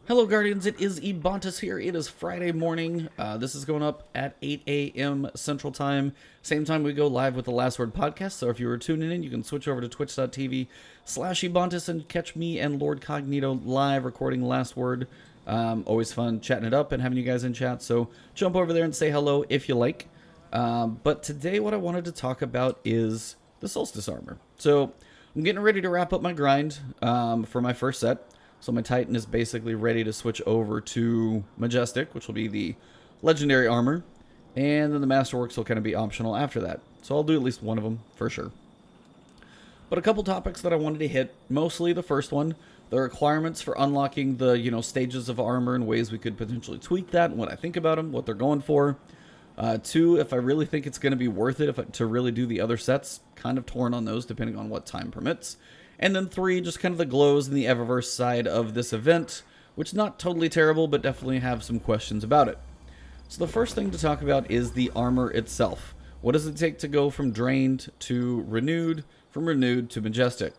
Hello Guardians, it is Ebontis here. It is Friday morning. This is going up at 8 a.m. Central Time. Same time we go live with the Last Word podcast. So if you were tuning in, you can switch over to twitch.tv/Ebontis and catch me and Lord Cognito live recording Last Word. Always fun chatting it up and having you guys in chat. So jump over there and say hello if you like. But today what I wanted to talk about is the Solstice armor. So I'm getting ready to wrap up my grind for my first set. So my Titan is basically ready to switch over to Majestic, which will be the legendary armor. And then the Masterworks will kind of be optional after that. So I'll do at least one of them for sure. But a couple topics that I wanted to hit. Mostly the first one, the requirements for unlocking the, stages of armor and ways we could potentially tweak that and what I think about them, what they're going for. Two, if I really think it's going to be worth it to really do the other sets. Kind of torn on those depending on what time permits. And then three, just kind of the glows and the Eververse side of this event, which is not totally terrible, but definitely have some questions about it. So the first thing to talk about is the armor itself. What does it take to go from drained to renewed, from renewed to majestic?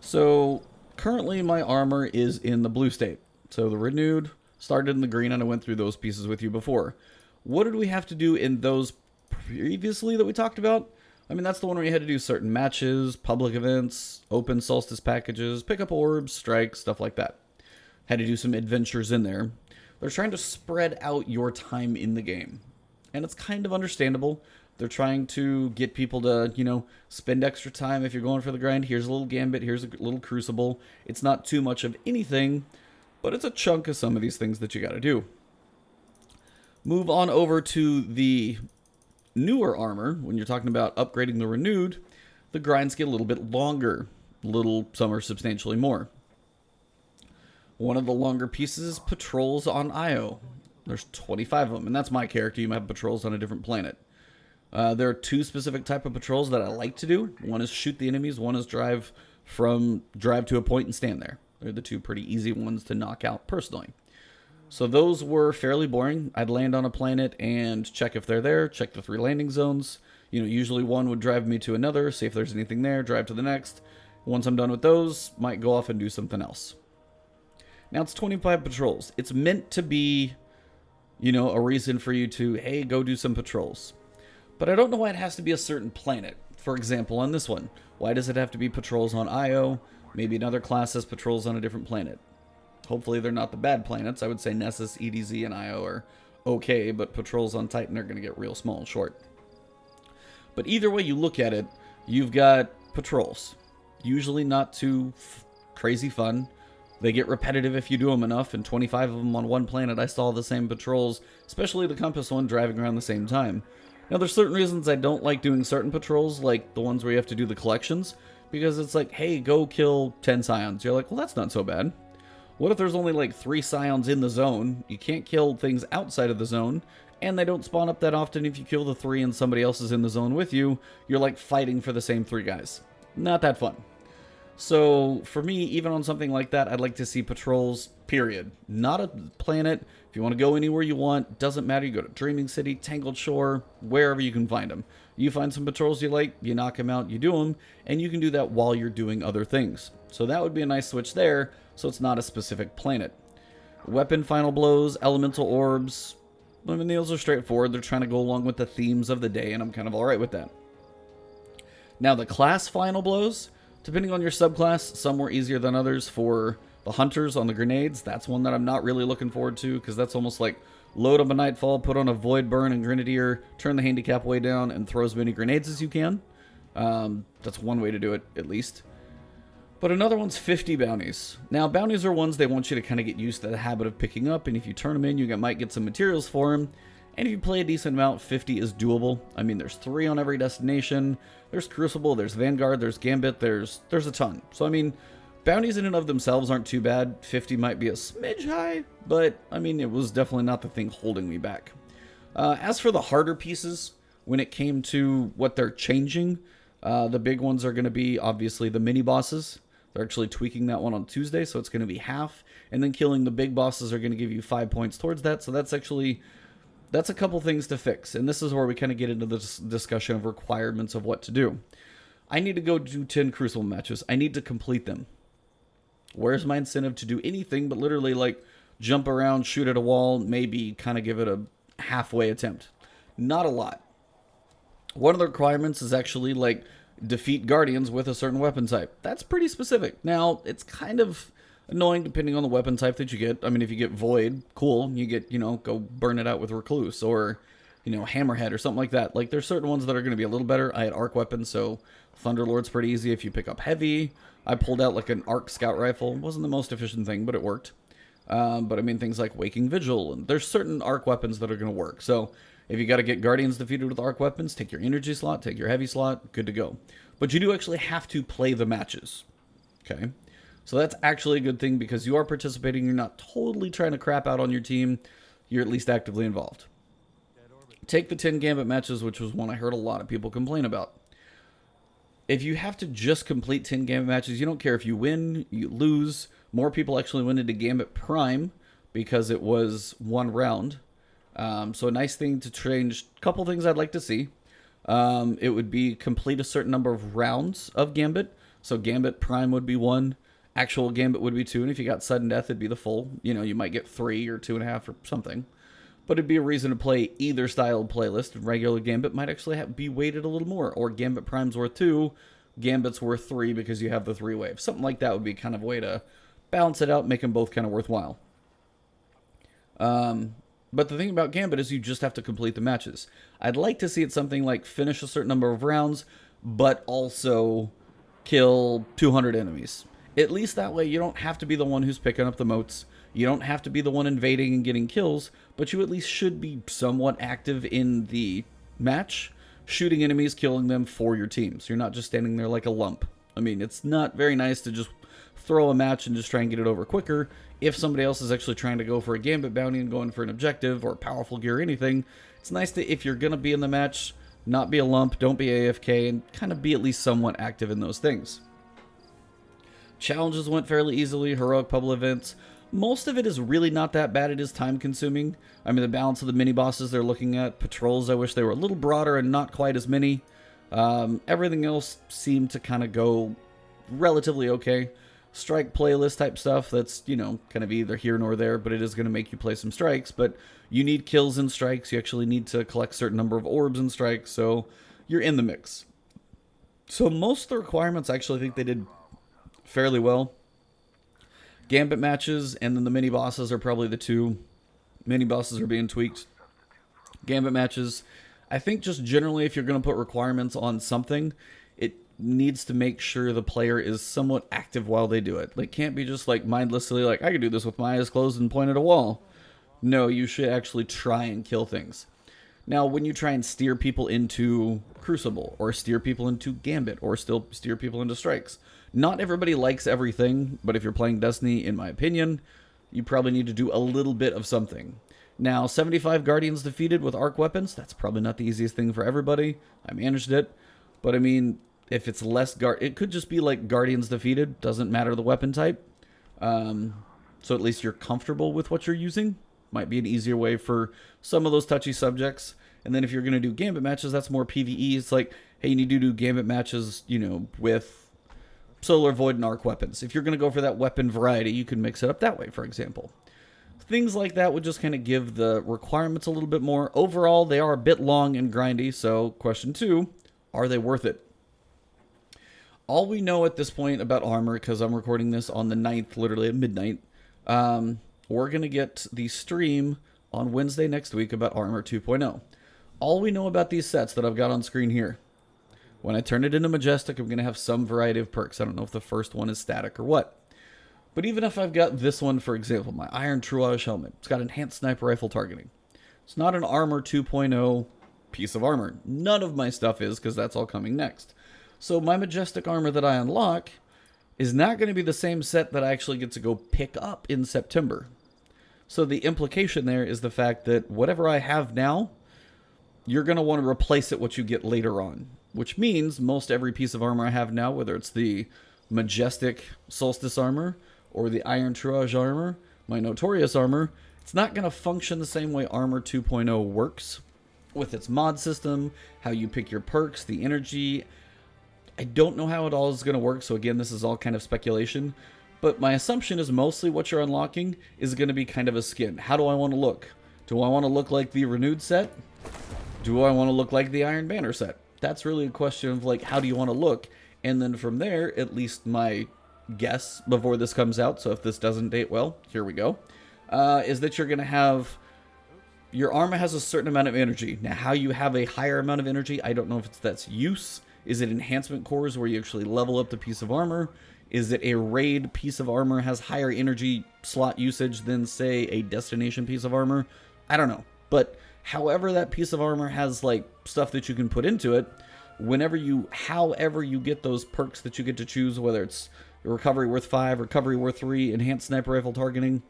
So currently my armor is in the blue state. So the renewed started in the green, and I went through those pieces with you before. What did we have to do in those previously that we talked about? I mean, that's the one where you had to do certain matches, public events, open solstice packages, pick up orbs, strikes, stuff like that. Had to do some adventures in there. They're trying to spread out your time in the game. And it's kind of understandable. They're trying to get people to, spend extra time if you're going for the grind. Here's a little gambit, here's a little crucible. It's not too much of anything, but it's a chunk of some of these things that you gotta do. Move on over to the newer armor. When you're talking about upgrading the renewed, the grinds get a little bit longer. Some are substantially more. One of the longer pieces is patrols on Io. There's 25 of them, and that's my character. You might have patrols on a different planet. There are two specific type of patrols that I like to do. One is shoot the enemies. One is drive to a point and stand there. They're the two pretty easy ones to knock out personally. So those were fairly boring. I'd land on a planet and check if they're there, check the 3 landing zones. Usually one would drive me to another, see if there's anything there, drive to the next. Once I'm done with those, might go off and do something else. Now it's 25 patrols. It's meant to be, a reason for you to, hey, go do some patrols. But I don't know why it has to be a certain planet. For example, on this one, why does it have to be patrols on Io? Maybe another class has patrols on a different planet. Hopefully they're not the bad planets. I would say Nessus, EDZ, and Io are okay, but patrols on Titan are going to get real small and short. But either way you look at it, you've got patrols. Usually not too crazy fun. They get repetitive if you do them enough, and 25 of them on one planet, I saw the same patrols, especially the Compass one, driving around the same time. Now, there's certain reasons I don't like doing certain patrols, like the ones where you have to do the collections, because it's like, hey, go kill 10 Scions. You're like, well, that's not so bad. What if there's only like 3 Scions in the zone? You can't kill things outside of the zone, and they don't spawn up that often. If you kill the 3 and somebody else is in the zone with you, you're like fighting for the same 3 guys. Not that fun. So for me, even on something like that, I'd like to see patrols, period. Not a planet. If you want to go anywhere you want, doesn't matter. You go to Dreaming City, Tangled Shore, wherever you can find them. You find some patrols you like, you knock them out, you do them, and you can do that while you're doing other things. So that would be a nice switch there, so it's not a specific planet. Weapon final blows, elemental orbs. I mean, those are straightforward. They're trying to go along with the themes of the day, and I'm kind of alright with that. Now, the class final blows, depending on your subclass, some were easier than others. For the hunters on the grenades, that's one that I'm not really looking forward to, because that's almost like load up a Nightfall, put on a Void Burn and Grenadier, turn the handicap way down, and throw as many grenades as you can. That's one way to do it, at least. But another one's 50 bounties. Now, bounties are ones they want you to kind of get used to the habit of picking up, and if you turn them in, you might get some materials for them. And if you play a decent amount, 50 is doable. I mean, there's 3 on every destination. There's Crucible, there's Vanguard, there's Gambit, there's a ton. So, I mean, bounties in and of themselves aren't too bad. 50 might be a smidge high, but, I mean, it was definitely not the thing holding me back. As for the harder pieces, when it came to what they're changing, the big ones are going to be, obviously, the mini-bosses. They're actually tweaking that one on Tuesday, so it's going to be half. And then killing the big bosses are going to give you 5 points towards that. So that's a couple things to fix. And this is where we kind of get into this discussion of requirements of what to do. I need to go do 10 Crucible matches. I need to complete them. Where's my incentive to do anything but literally like jump around, shoot at a wall, maybe kind of give it a halfway attempt? Not a lot. One of the requirements is actually like defeat guardians with a certain weapon type. That's pretty specific. Now, it's kind of annoying depending on the weapon type that you get. I mean, if you get Void, cool. You get, go burn it out with Recluse or, Hammerhead or something like that. Like, there's certain ones that are going to be a little better. I had Arc weapons, so Thunderlord's pretty easy if you pick up Heavy. I pulled out like an Arc Scout Rifle. Wasn't the most efficient thing, but it worked. But I mean, things like Waking Vigil, and there's certain Arc weapons that are going to work. So if you got to get Guardians defeated with Arc weapons, take your Energy slot, take your Heavy slot, good to go. But you do actually have to play the matches. Okay? So that's actually a good thing because you are participating. You're not totally trying to crap out on your team. You're at least actively involved. Take the 10 Gambit matches, which was one I heard a lot of people complain about. If you have to just complete 10 Gambit matches, you don't care if you win, you lose. More people actually went into Gambit Prime because it was one round. So a nice thing to change, a couple things I'd like to see. It would be complete a certain number of rounds of Gambit. So Gambit Prime would be 1. Actual Gambit would be 2. And if you got sudden death, it'd be the full. You might get 3 or 2.5 or something. But it'd be a reason to play either style of playlist. Regular Gambit might actually be weighted a little more. Or Gambit Prime's worth 2, Gambit's worth 3 because you have the 3 waves. Something like that would be kind of a way to balance it out, make them both kind of worthwhile. But the thing about Gambit is you just have to complete the matches. I'd like to see it something like finish a certain number of rounds, but also kill 200 enemies. At least that way you don't have to be the one who's picking up the motes. You don't have to be the one invading and getting kills, but you at least should be somewhat active in the match, shooting enemies, killing them for your team. So you're not just standing there like a lump. I mean, it's not very nice to just throw a match and just try and get it over quicker. If somebody else is actually trying to go for a Gambit bounty and going for an objective or powerful gear or anything, it's nice to, if you're going to be in the match, not be a lump, don't be AFK, and kind of be at least somewhat active in those things. Challenges went fairly easily, heroic puzzle events. Most of it is really not that bad. It is time consuming. I mean, the balance of the mini bosses they're looking at. Patrols, I wish they were a little broader and not quite as many. Everything else seemed to kind of go relatively okay. Strike playlist type stuff, that's, kind of either here nor there, but it is going to make you play some strikes. But you need kills in strikes. You actually need to collect a certain number of orbs in strikes, so you're in the mix. So most of the requirements, I actually think they did fairly well. Gambit matches and then the mini bosses are probably the two. Mini bosses are being tweaked. Gambit matches, I think just generally if you're going to put requirements on something, it needs to make sure the player is somewhat active while they do it. They can't be just like mindlessly like, I can do this with my eyes closed and point at a wall. No, you should actually try and kill things. Now, when you try and steer people into Crucible, or steer people into Gambit, or still steer people into Strikes, not everybody likes everything, but if you're playing Destiny, in my opinion, you probably need to do a little bit of something. Now, 75 Guardians defeated with arc weapons, that's probably not the easiest thing for everybody. I managed it. But I mean, if it's less it could just be like Guardians defeated, doesn't matter the weapon type. So at least you're comfortable with what you're using. Might be an easier way for some of those touchy subjects. And then if you're going to do Gambit matches, that's more PvE. It's like, hey, you need to do Gambit matches, with Solar Void and Arc weapons. If you're going to go for that weapon variety, you can mix it up that way, for example. Things like that would just kind of give the requirements a little bit more. Overall, they are a bit long and grindy, so question 2, are they worth it? All we know at this point about armor, because I'm recording this on the 9th, literally at midnight, we're going to get the stream on Wednesday next week about Armor 2.0. All we know about these sets that I've got on screen here, when I turn it into Majestic, I'm going to have some variety of perks. I don't know if the first one is static or what. But even if I've got this one, for example, my Iron Truage helmet, it's got enhanced sniper rifle targeting. It's not an Armor 2.0 piece of armor. None of my stuff is, because that's all coming next. So my Majestic armor that I unlock is not going to be the same set that I actually get to go pick up in September. So the implication there is the fact that whatever I have now, you're going to want to replace it what you get later on. Which means most every piece of armor I have now, whether it's the Majestic Solstice armor or the Iron Truage armor, my Notorious armor, it's not going to function the same way Armor 2.0 works. With its mod system, how you pick your perks, the energy. I don't know how it all is going to work, so again, this is all kind of speculation. But my assumption is mostly what you're unlocking is going to be kind of a skin. How do I want to look? Do I want to look like the Renewed set? Do I want to look like the Iron Banner set? That's really a question of like, how do you want to look? And then from there, at least my guess before this comes out, so if this doesn't date well, here we go, is that you're going to have, your armor has a certain amount of energy. Now, how you have a higher amount of energy, I don't know if that's use. Is it enhancement cores where you actually level up the piece of armor? Is it a raid piece of armor has higher energy slot usage than, say, a destination piece of armor? I don't know. But however that piece of armor has, like, stuff that you can put into it, however you get those perks that you get to choose, whether it's recovery worth 5, recovery worth 3, enhanced sniper rifle targeting,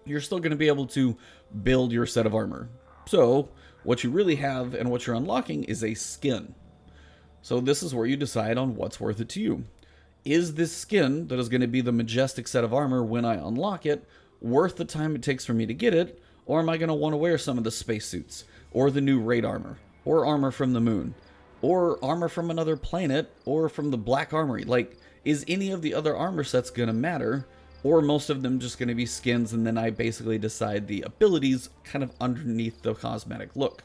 you're still going to be able to build your set of armor. So, what you really have and what you're unlocking is a skin. So this is where you decide on what's worth it to you. Is this skin that is going to be the Majestic set of armor when I unlock it worth the time it takes for me to get it? Or am I going to want to wear some of the spacesuits? Or the new raid armor? Or armor from the moon? Or armor from another planet? Or from the Black Armory? Like, is any of the other armor sets going to matter? Or most of them just going to be skins and then I basically decide the abilities kind of underneath the cosmetic look?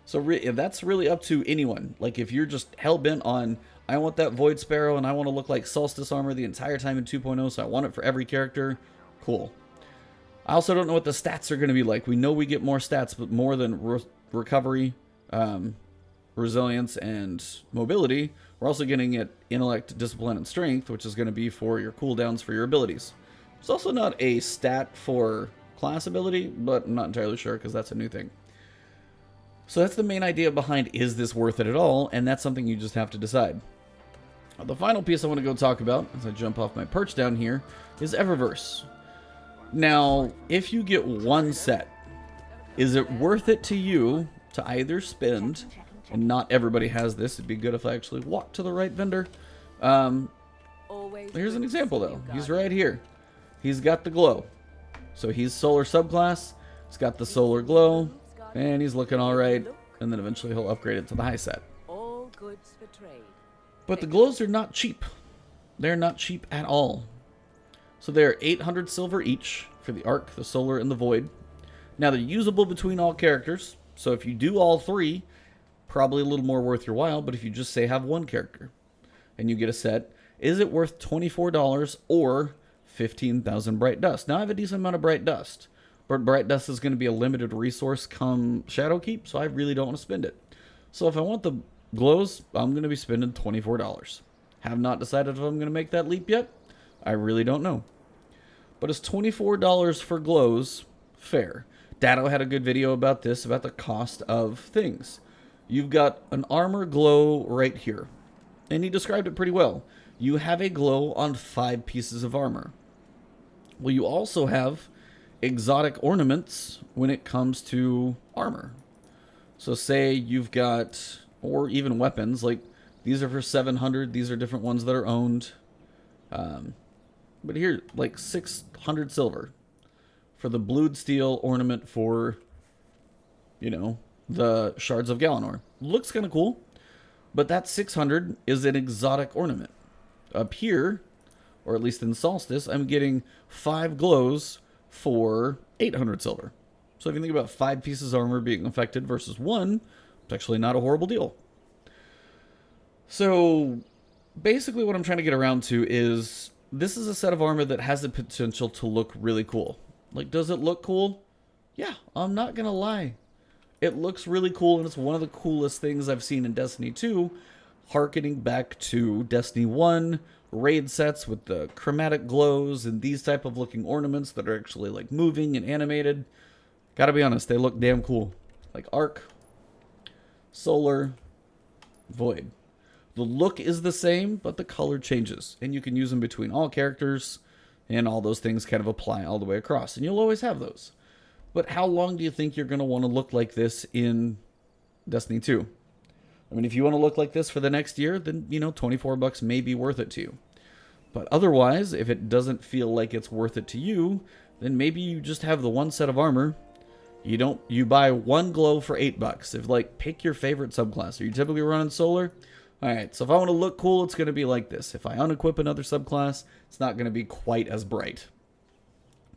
So that's really up to anyone. Like, if you're just hell-bent on, I want that Void Sparrow and I want to look like Solstice armor the entire time in 2.0, so I want it for every character, cool. I also don't know what the stats are going to be like. We know we get more stats, but more than recovery, resilience, and mobility, we're also getting it intellect, discipline, and strength, which is going to be for your cooldowns for your abilities. It's also not a stat for class ability, but I'm not entirely sure because that's a new thing. So that's the main idea behind, is this worth it at all? And that's something you just have to decide. The final piece I want to go talk about, as I jump off my perch down here, is Eververse. Now, if you get one set, is it worth it to you to either spend, and not everybody has this, it'd be good if I actually walked to the right vendor. Here's an example though, he's right here. He's got the glow. So he's solar subclass, he's got the solar glow, and he's looking alright, and then eventually he'll upgrade it to the high set. But the glows are not cheap. They're not cheap at all. So they're 800 silver each for the Arc, the Solar, and the Void. Now they're usable between all characters, so if you do all three, probably a little more worth your while, but if you just say have one character and you get a set, is it worth $24 or 15,000 Bright Dust? Now I have a decent amount of Bright Dust, but Bright Dust is going to be a limited resource come Shadowkeep, so I really don't want to spend it. So if I want the glows, I'm going to be spending $24. Have not decided if I'm going to make that leap yet. I really don't know. But is $24 for glows fair? Dado had a good video about this, about the cost of things. You've got an armor glow right here, and he described it pretty well. You have a glow on 5 pieces of armor. Well, you also have exotic ornaments when it comes to armor. So say you've got, or even weapons, like these are for 700, these are different ones that are owned. But here, like 600 silver for the blued steel ornament for, you know, the Shards of Galanor. Looks kind of cool, but that 600 is an exotic ornament. Up here, or at least in Solstice, I'm getting 5 glows for 800 silver. So if you think about 5 pieces of armor being affected versus 1, it's actually not a horrible deal. So basically what I'm trying to get around to is, this is a set of armor that has the potential to look really cool. Like, does it look cool? Yeah, I'm not gonna lie. It looks really cool, and it's one of the coolest things I've seen in Destiny 2, harkening back to Destiny 1 raid sets with the chromatic glows and these type of looking ornaments that are actually like moving and animated. Gotta be honest, they look damn cool. Like Arc, Solar, Void. The look is the same, but the color changes, and you can use them between all characters, and all those things kind of apply all the way across, and you'll always have those. But how long do you think you're going to want to look like this in Destiny 2? I mean, if you want to look like this for the next year, then, you know, $24 may be worth it to you. But otherwise, if it doesn't feel like it's worth it to you, then maybe you just have the one set of armor. You buy one glow for $8. If, like, pick your favorite subclass. Are you typically running Solar? Alright, so if I want to look cool, it's going to be like this. If I unequip another subclass, it's not going to be quite as bright.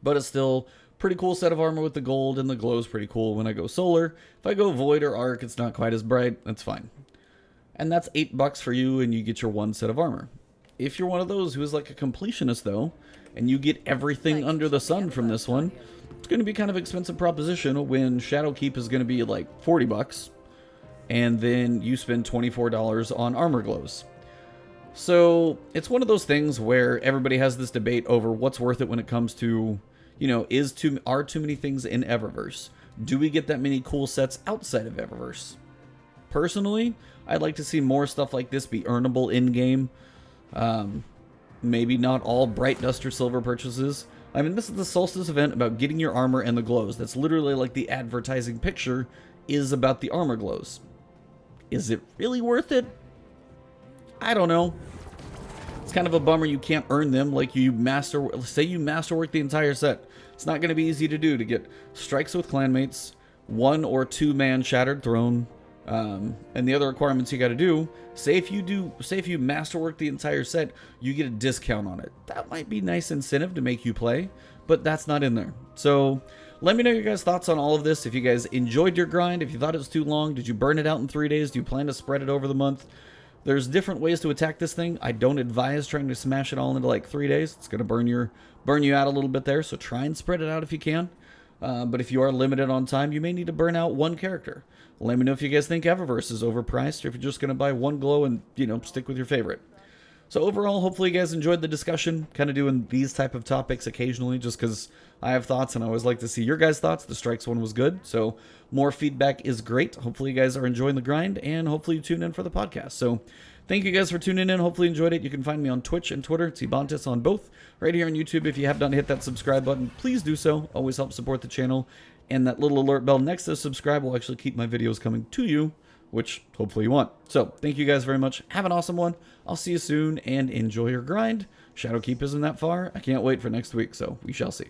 But it's still pretty cool set of armor with the gold, and the glow is pretty cool when I go solar. If I go void or arc, it's not quite as bright. That's fine. And that's $8 for you, and you get your one set of armor. If you're one of those who is like a completionist, though, and you get everything under the sun from this one, it's going to be kind of an expensive proposition when Shadowkeep is going to be like $40, and then you spend $24 on armor glows. So it's one of those things where everybody has this debate over what's worth it when it comes to, you know, are too many things in Eververse? Do we get that many cool sets outside of Eververse? Personally, I'd like to see more stuff like this be earnable in-game. Maybe not all Bright Dust or Silver purchases. I mean, this is the Solstice event about getting your armor and the glows. That's literally like the advertising picture is about the armor glows. Is it really worth it? I don't know. It's kind of a bummer you can't earn them like you say you masterwork the entire set. It's not going to be easy to do to get strikes with clanmates, 1 or 2 man Shattered Throne, and the other requirements you got to do. Say if you masterwork the entire set, you get a discount on it. That might be nice incentive to make you play, but that's not in there. So let me know your guys' thoughts on all of this. If you guys enjoyed your grind, if you thought it was too long, did you burn it out in 3 days? Do you plan to spread it over the month? There's different ways to attack this thing. I don't advise trying to smash it all into like 3 days. It's going to burn you out a little bit there, so try and spread it out if you can. But if you are limited on time, you may need to burn out one character. Let me know if you guys think Eververse is overpriced, or if you're just going to buy one glow and, you know, stick with your favorite. So overall, hopefully you guys enjoyed the discussion, kind of doing these type of topics occasionally, just because I have thoughts and I always like to see your guys' thoughts. The strikes one was good, so more feedback is great. Hopefully you guys are enjoying the grind, and hopefully you tune in for the podcast. So thank you guys for tuning in. Hopefully you enjoyed it. You can find me on Twitch and Twitter. It's Ebontis on both. Right here on YouTube, if you have not hit that subscribe button, please do so. Always helps support the channel. And that little alert bell next to subscribe will actually keep my videos coming to you, which hopefully you want. So thank you guys very much. Have an awesome one. I'll see you soon, and enjoy your grind. Shadowkeep isn't that far. I can't wait for next week, so we shall see.